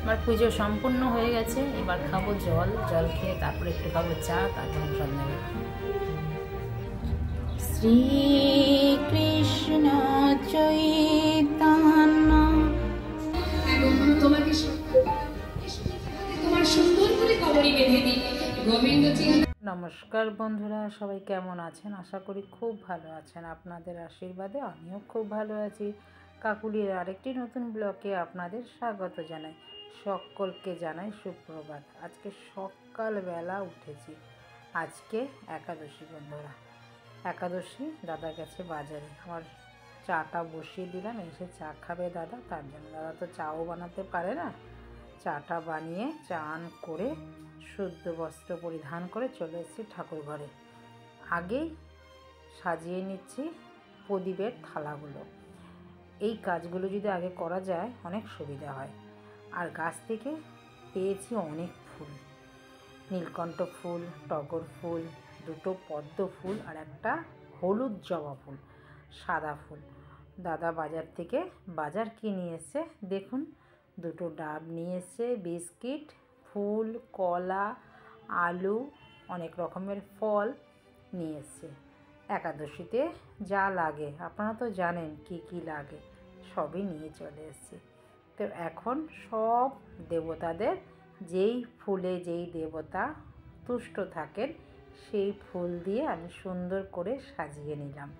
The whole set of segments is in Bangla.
আমার পুজো সম্পূর্ণ হয়ে গেছে। এবার খাবো জল, জল খেয়ে তারপরে একটু খাবো চা, তারপরে প্রসাদ নেব। শ্রীকৃষ্ণ চৈতন্য। নমস্কার বন্ধুরা, সবাই কেমন আছেন? আশা করি খুব ভালো আছেন। আপনাদের আশীর্বাদে আমিও খুব ভালো আছি। কাকুলির আরেকটি নতুন ব্লগে আপনাদের স্বাগত জানাই। সকলকে জানাই সুপ্রভাত। আজকে সকালবেলা উঠেছি। আজকে একাদশী বন্ধুরা, একাদশী। দাদা গেছে বাজারে, আমার চাটা বসিয়ে দিলাম, এসে চা খাবে দাদা, তার জন্য। দাদা তো চাও বানাতে পারে না। চাটা বানিয়ে চান করে শুদ্ধ বস্ত্র পরিধান করে চলে এসেছি ঠাকুর ঘরে। আগেই সাজিয়ে নিচ্ছি প্রদীপের থালাগুলো। এই কাজগুলো যদি আগে করা যায় অনেক সুবিধা হয়। আর গাছ থেকে পেয়েছি অনেক ফুল, নীলকণ্ঠ ফুল, টগর ফুল, দুটো পদ্ম ফুল আর একটা হলুদ জবা ফুল, সাদা ফুল। দাদা বাজার থেকে বাজার কি নিয়ে এসছে দেখুন। দুটো ডাব নিয়ে এসছে, বিস্কিট, ফুল, কলা, আলু, অনেক রকমের ফল নিয়ে এসছে। একাদশীতে যা লাগে আপনারা তো জানেন কি কি লাগে, সবই নিয়ে চলে এসছে। তো এখন সব দেবতাদের যেই ফুলে যেই দেবতা তুষ্ট থাকেন সেই ফুল দিয়ে আমি সুন্দর করে সাজিয়ে নিলাম।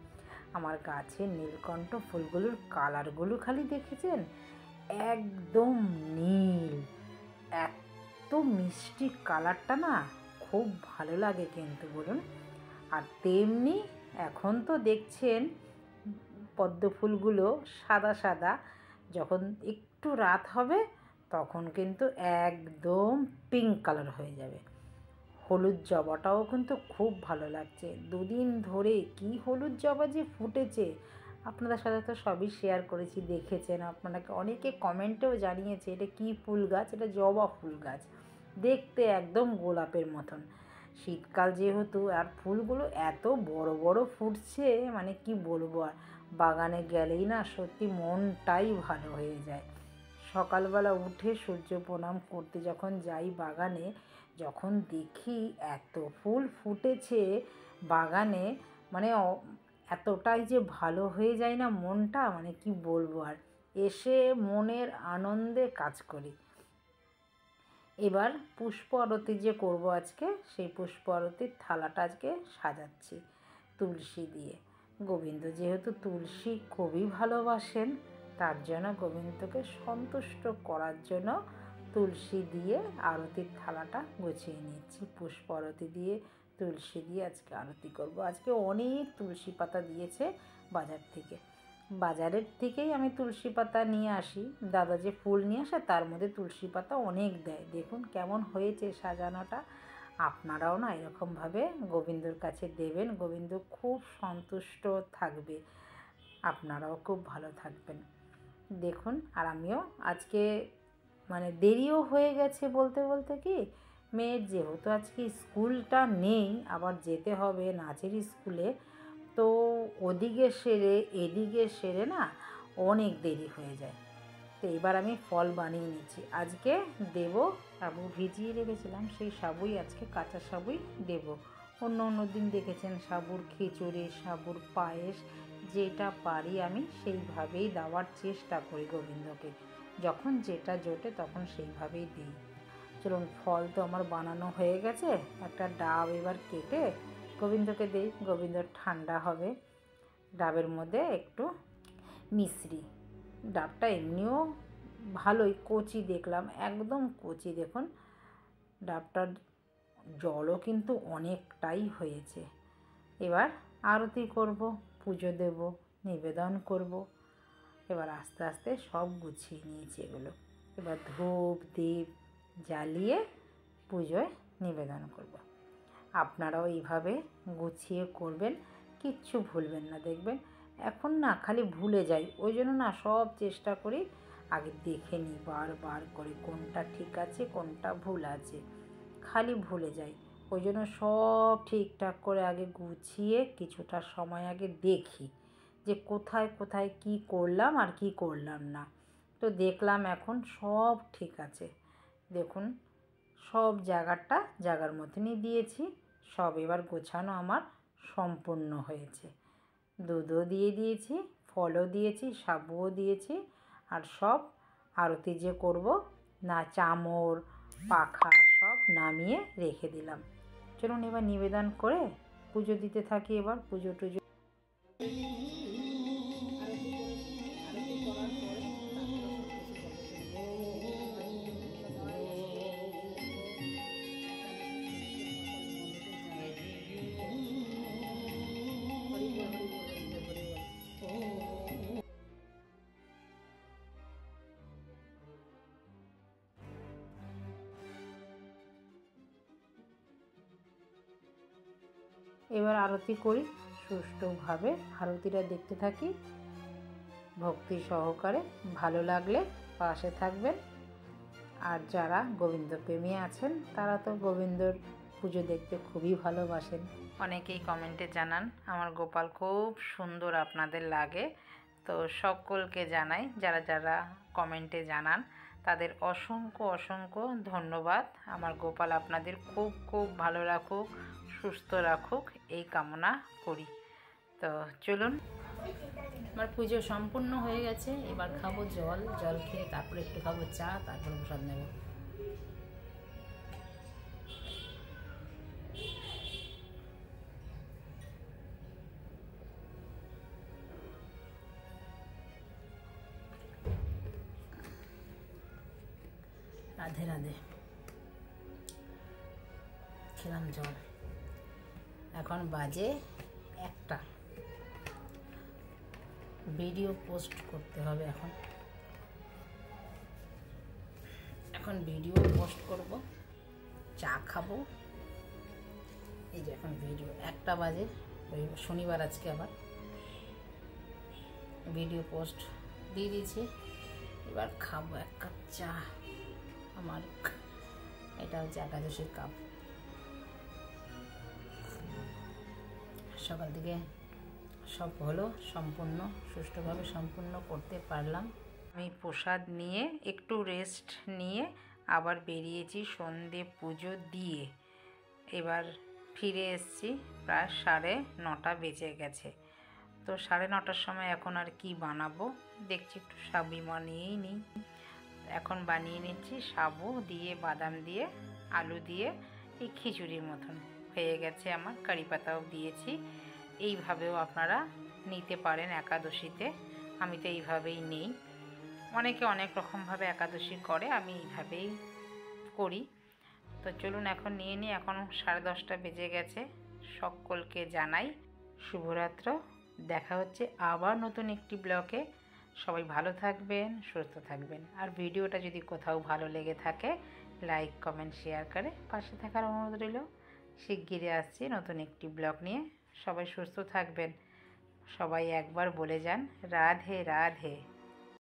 আমার গাছের নীলকণ্ঠ ফুলগুলোর কালারগুলো খালি দেখেছেন, একদম নীল, এত মিষ্টি কালারটা না, খুব ভালো লাগে কিন্তু বলুন। আর তেমনি এখন তো দেখছেন পদ্ম ফুলগুলো সাদা সাদা, যখন একটু রাত হবে তখন কিন্তু একদম পিঙ্ক কালার হয়ে যাবে। হলুদ জবাটাও কিন্তু খুব ভালো লাগছে। দুদিন ধরে কি হলুদ জবা যে ফুটেছে, আপনাদের সাথে তো সবই শেয়ার করেছি, দেখেছেন আপনারা, অনেকে কমেন্টেও জানিয়েছে এটা কি ফুল গাছ। এটা জবা ফুল গাছ, দেখতে একদম গোলাপের মতন। শীতকাল যেহেতু, আর ফুলগুলো এত বড় বড় ফুটছে, মানে কি বলবো। আর বাগানে গেলেই না সত্যি মনটাই ভালো হয়ে যায়। সকালবেলা উঠে সূর্য প্রণাম করতে যখন যাই বাগানে, যখন দেখি এত ফুল ফুটেছে বাগানে, মানে এতটাই যে ভালো হয়ে যায় না মনটা, মানে কি বলবো। আর এসে মনের আনন্দে কাজ করি। এবার পুষ্প আরতি যে করব আজকে, সেই পুষ্প আরতির থালাটা আজকে সাজাচ্ছি তুলসী দিয়ে। গোবিন্দ যেহেতু তুলসী খুবই ভালোবাসেন, তার জন্য গোবিন্দকে সন্তুষ্ট করার জন্য তুলসী দিয়ে আরতির থালাটা গুছিয়ে নিচ্ছি। পুষ্প আরতি দিয়ে তুলসী দিয়ে আজকে আরতি করব। আজকে অনেক তুলসী পাতা দিয়েছে বাজার থেকে। বাজারের থেকেই আমি তুলসী পাতা নিয়ে আসি। দাদা যে ফুল নিয়ে আসে তার মধ্যে তুলসী পাতা অনেক দেয়। দেখুন কেমন হয়েছে সাজানোটা। আপনারাও না এরকমভাবে গোবিন্দর কাছে দেবেন, গোবিন্দ খুব সন্তুষ্ট থাকবে, আপনারাও খুব ভালো থাকবেন। দেখুন, আর আমিও আজকে মানে দেরিও হয়ে গেছে বলতে বলতে কি, মেয়ের যেহেতু আজকে স্কুলটা নেই, আবার যেতে হবে নাচের স্কুলে, তো ওদিকে সেরে এদিকে সেরে না অনেক দেরি হয়ে যায়। তো এবার আমি ফল বানিয়ে নিচ্ছি। আজকে দেব সাবু ভিজিয়ে রেখেছিলাম, সেই সাবুই আজকে কাঁচা সাবুই দেব। অন্য দিন দেখেছেন সাবুর খিচুড়ি, সাবুর পায়েস, যেটা পারি আমি সেইভাবেই দেওয়ার চেষ্টা করি গোবিন্দকে। যখন যেটা জোটে তখন সেইভাবেই দিই। চলুন, ফল তো আমার বানানো হয়ে গেছে, একটা ডাব এবার কেটে গোবিন্দকে দিই। গোবিন্দ ঠান্ডা হবে। ডাবের মধ্যে একটু মিশ্রি, ডাবটা এমনিও ভালোই কচি, দেখলাম একদম কচি। দেখুন ডাবটার জলও কিন্তু অনেকটাই হয়েছে। এবার আরতি করব, পুজো দেব, নিবেদন করব। এবার আস্তে আস্তে সব গুছিয়ে নিয়েছি এগুলো। এবার ধূপ দীপ জ্বালিয়ে পুজোয় নিবেদন করব। আপনারাও এইভাবে গুছিয়ে করবেন, কিচ্ছু ভুলবেন না। দেখবেন এখন না খালি ভুলে যাই, ওই জন্য না সব চেষ্টা করি আগে দেখে নিই বারবার করে কোনটা ঠিক আছে কোনটা ভুল আছে, খালি ভুলে যাই। ওই জন্য সব ঠিকঠাক করে আগে গুছিয়ে কিছুটা সময় আগে দেখি যে কোথায় কোথায় কি করলাম আর কি করলাম না। তো দেখলাম এখন সব ঠিক আছে। দেখুন সব জায়গার মতনই দিয়েছি। সব এবার গোছানো আমার সম্পূর্ণ হয়েছে। দুধও দিয়ে দিয়েছি, ফলও দিয়েছি, সাবুও দিয়েছি, আর সব আরতি যে করব না চামর পাখা সব নামিয়ে রেখে দিলাম। চলুন এবার নিবেদন করে পুজো দিতে থাকি। এবার পুজো টুজো এবার আরতি করি সুষ্ঠুভাবে। আরতিটা দেখতে থাকি ভক্তি সহকারে। ভালো লাগলে পাশে থাকবেন। আর যারা গোবিন্দপ্রেমী আছেন তারা তো গোবিন্দর পুজো দেখতে খুবই ভালোবাসেন। অনেকেই কমেন্টে জানান আমার গোপাল খুব সুন্দর আপনাদের লাগে। তো সকলকে জানাই যারা যারা কমেন্টে জানান তাদের অসংখ্য অসংখ্য ধন্যবাদ। আমার গোপাল আপনাদের খুব খুব ভালো রাখুক, সুস্থ রাখুক এই কামনা করি। তো চলুন, আমার পুজো সম্পূর্ণ হয়ে গেছে। এবার খাবো জল। জল খেয়ে তারপরে একটু খাবো চা, তারপরে প্রসাদ নেব। রাধে রাধে। খেলাম জল। এখন বাজে 1টা। ভিডিও পোস্ট করতে হবে। এখন ভিডিও পোস্ট করব, চা খাবো। এই যে এখন ভিডিও 1টা বাজে, শনিবার আজকে আবার ভিডিও পোস্ট দিয়ে দিয়েছি। এবার খাবো 1 কাপ চা। আমার এটা হচ্ছে একাদশীর কাপ। সকাল থেকে সব হলো, সম্পূর্ণ সুষ্ঠুভাবে সম্পূর্ণ করতে পারলাম। আমি প্রসাদ নিয়ে একটু রেস্ট নিয়ে আবার বেরিয়েছি সন্ধে পুজো দিয়ে। এবার ফিরে এসেছি, প্রায় 9:30 বেজে গেছে। তো 9:30টার সময় এখন আর কি বানাবো দেখছি, একটু সাবু বানিয়েই নিই। এখন বানিয়ে নিচ্ছি সাবু দিয়ে, বাদাম দিয়ে, আলু দিয়ে এই খিচুড়ির মতন হয়ে গেছে আমার। কারি পাতাও দিয়েছি। এইভাবেও আপনারা নিতে পারেন একাদশীতে। আমি তো এইভাবেই নিই। অনেকে অনেক রকমভাবে একাদশী করে, আমি এইভাবেই করি। তো চলুন এখন নিয়ে নিই। এখন 10:30 বেজে গেছে। সকলকে জানাই শুভরাত্র। দেখা হচ্ছে আবার নতুন একটি ব্লগে। সবাই ভালো থাকবেন, সুস্থ থাকবেন। আর ভিডিওটা যদি কোথাও ভালো লেগে থাকে লাইক কমেন্ট শেয়ার করে পাশে থাকার অনুরোধ রইল। শিগগিরই আসছি নতুন একটি ব্লগ নিয়ে। সবাই সুস্থ থাকবেন। সবাই একবার বলে যান রাধে রাধে।